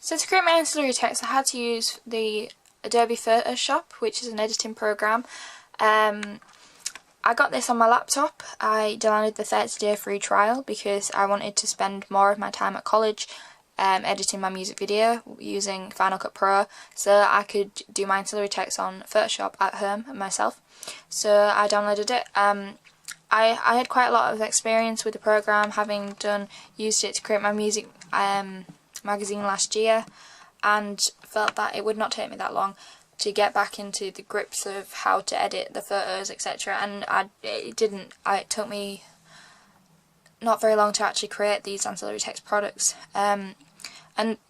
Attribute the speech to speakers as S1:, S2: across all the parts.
S1: So to create my ancillary text, I had to use the Adobe Photoshop, which is an editing program. I got this on my laptop. I downloaded the 30-day free trial because I wanted to spend more of my time at college editing my music video using Final Cut Pro, so I could do my ancillary text on Photoshop at home myself. So I downloaded it. I had quite a lot of experience with the program, having used it to create my music magazine last year, and felt that it would not take me that long to get back into the grips of how to edit the photos, etc. And it didn't. It took me not very long to actually create these ancillary text products. And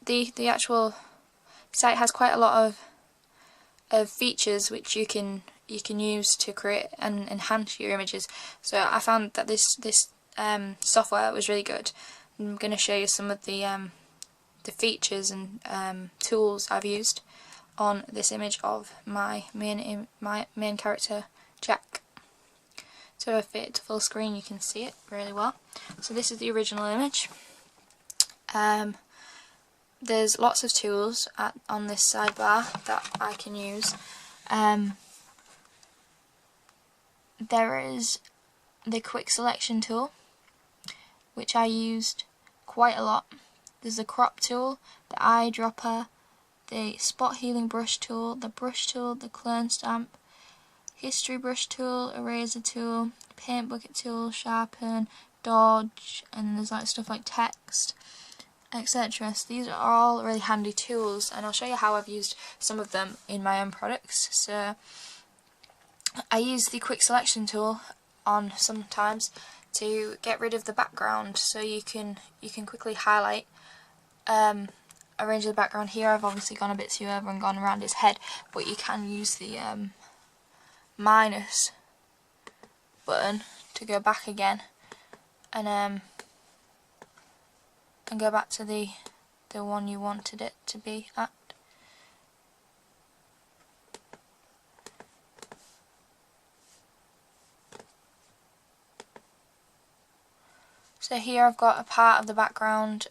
S1: the actual site has quite a lot of features which you can use to create and enhance your images. So I found that this software was really good. I'm going to show you some of the features and tools I've used on this image of my main character, Jack. So if it's full screen, you can see it really well. So this is the original image. There's lots of tools on this sidebar that I can use. There is the quick selection tool, which I used quite a lot. There's the crop tool, the eyedropper, the spot healing brush tool, the brush tool, the clone stamp, history brush tool, eraser tool, paint bucket tool, sharpen, dodge, and there's like stuff like text, etc. So these are all really handy tools, and I'll show you how I've used some of them in my own products. So I use the quick selection tool on sometimes to get rid of the background, so you can quickly highlight, arrange the background. Here I've obviously gone a bit too over and gone around his head, but you can use the minus button to go back again and go back to the one you wanted it to be at. So here I've got a part of the background.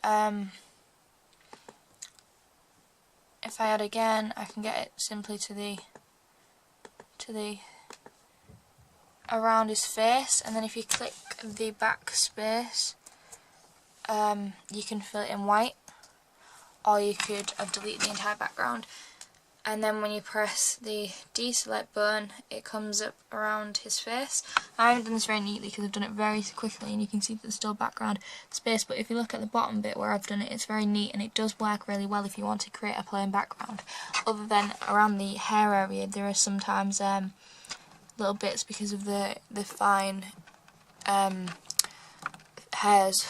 S1: If I add again, I can get it simply to the around his face, and then if you click the backspace, you can fill it in white, or you could delete the entire background. And then when you press the deselect button, it comes up around his face. I haven't done this very neatly because I've done it very quickly, and you can see that there's still background space, but if you look at the bottom bit where I've done it, it's very neat, and it does work really well if you want to create a plain background. Other than around the hair area, there are sometimes little bits because of the fine hairs.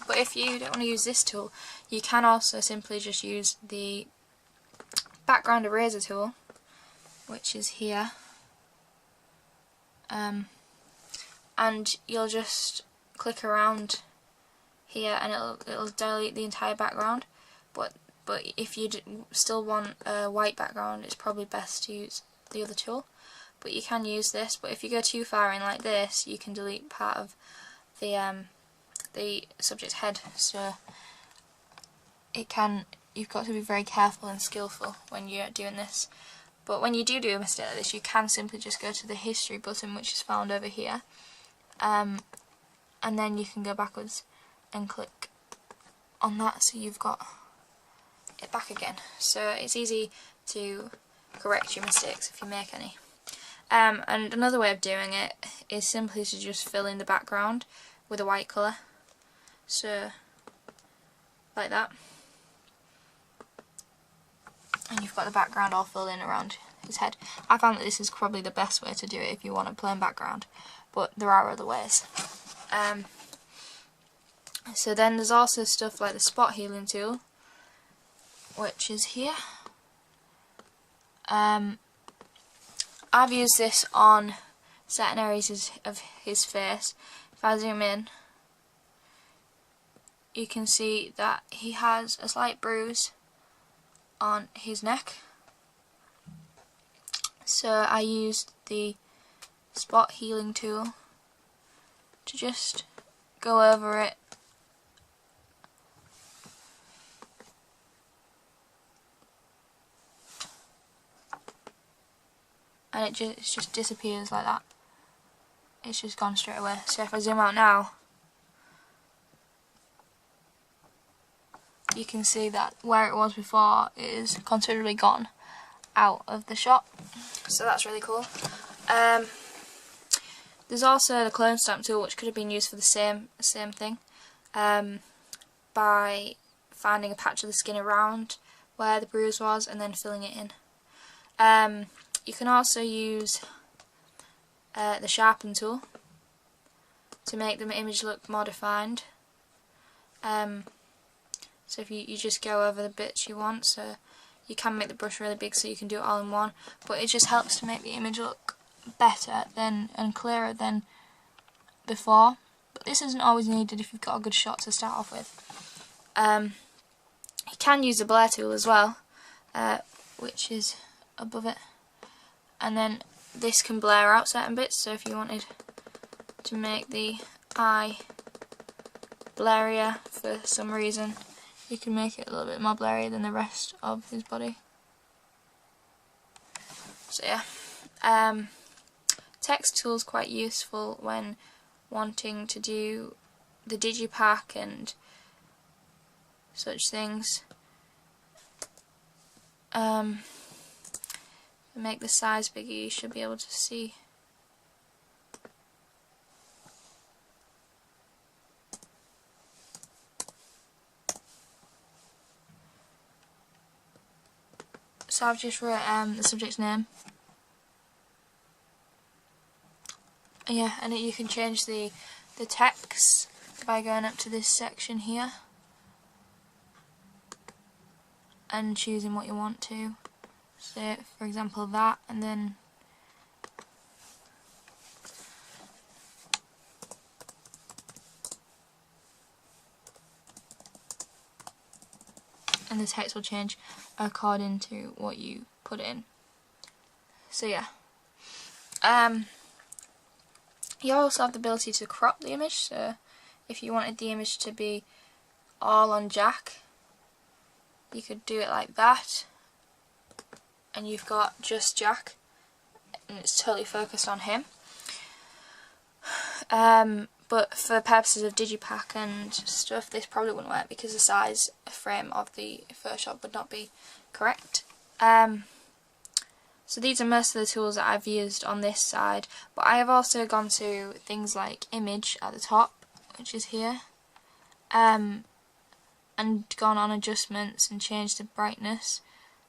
S1: But if you don't want to use this tool, you can also simply just use the background eraser tool, which is here, and you'll just click around here and it'll delete the entire background. But if you still want a white background, it's probably best to use the other tool. But you can use this. But if you go too far in like this, you can delete part of the subject head. So you've got to be very careful and skillful when you're doing this. But when you do a mistake like this, you can simply just go to the history button, which is found over here, and then you can go backwards and click on that, so you've got it back again. So it's easy to correct your mistakes if you make any. And another way of doing it is simply to just fill in the background with a white colour, so like that. And you've got the background all filled in around his head. I found that this is probably the best way to do it if you want a plain background, but there are other ways. So then there's also stuff like the spot healing tool, which is here. I've used this on certain areas of his face. If I zoom in, you can see that he has a slight bruise on his neck, so I used the spot healing tool to just go over it and it just disappears like that. It's just gone straight away. So if I zoom out now, you can see that where it was before is considerably gone out of the shot. So that's really cool. There's also the clone stamp tool, which could have been used for the same thing, by finding a patch of the skin around where the bruise was and then filling it in. You can also use the sharpen tool to make the image look more defined. So if you just go over the bits you want, so you can make the brush really big so you can do it all in one, but it just helps to make the image look better and clearer than before. But this isn't always needed if you've got a good shot to start off with. You can use the blur tool as well, which is above it, and then this can blur out certain bits. So if you wanted to make the eye blurrier for some reason, you can make it a little bit more blurry than the rest of his body. So yeah, text tool is quite useful when wanting to do the digipack and such things. Make the size bigger, you should be able to see. So I've just wrote the subject's name. Yeah, and you can change the text by going up to this section here and choosing what you want to. So for example that, and then the text will change according to what you put in. So yeah, you also have the ability to crop the image. So if you wanted the image to be all on Jack, you could do it like that, and you've got just Jack and it's totally focused on him. But for purposes of digipack and stuff, this probably wouldn't work because the size frame of the Photoshop would not be correct. So these are most of the tools that I've used on this side, but I have also gone to things like image at the top, which is here, and gone on adjustments and changed the brightness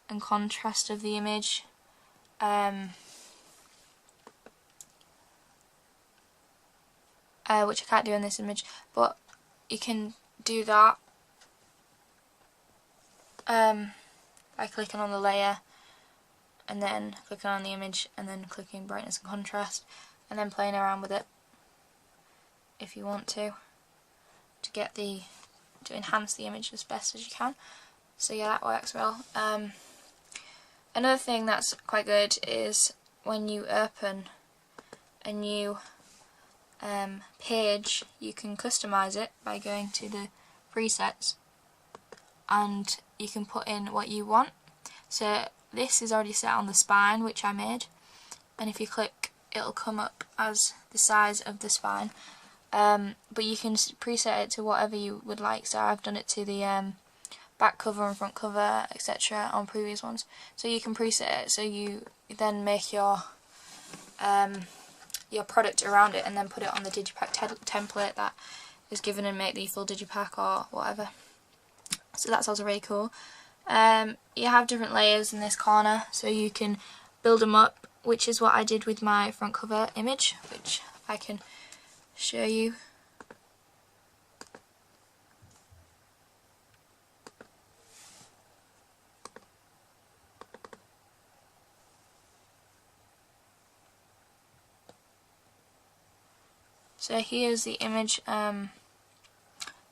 S1: and contrast of the image. Which I can't do in this image, but you can do that by clicking on the layer and then clicking on the image and then clicking brightness and contrast and then playing around with it if you want to get to enhance the image as best as you can. So yeah, that works well. Another thing that's quite good is when you open a new page, you can customize it by going to the presets and you can put in what you want. So this is already set on the spine, which I made, and if you click it'll come up as the size of the spine, but you can preset it to whatever you would like. So I've done it to the back cover and front cover, etc. on previous ones. So you can preset it so you then make your product around it and then put it on the digipack template that is given and make the full digipack or whatever. So that's also really cool. You have different layers in this corner, so you can build them up, which is what I did with my front cover image, which I can show you. So here's the image that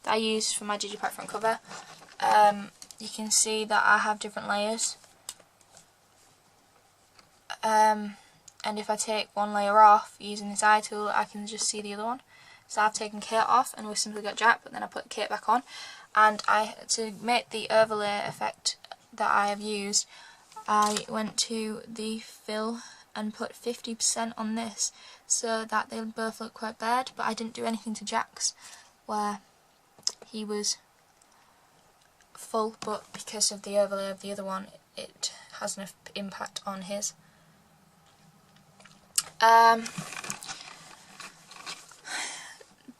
S1: I used for my digipack front cover. You can see that I have different layers, and if I take one layer off using this eye tool, I can just see the other one. So I've taken Kate off and we've simply got Jack, but then I put Kate back on, and to make the overlay effect that I have used, I went to the fill and put 50% on this so that they both look quite bad, but I didn't do anything to Jack's where he was full, but because of the overlay of the other one it has enough impact on his.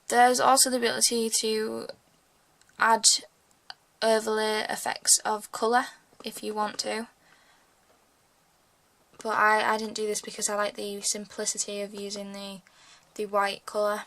S1: There's also the ability to add overlay effects of colour if you want to, but I didn't do this because I like the simplicity of using the white colour.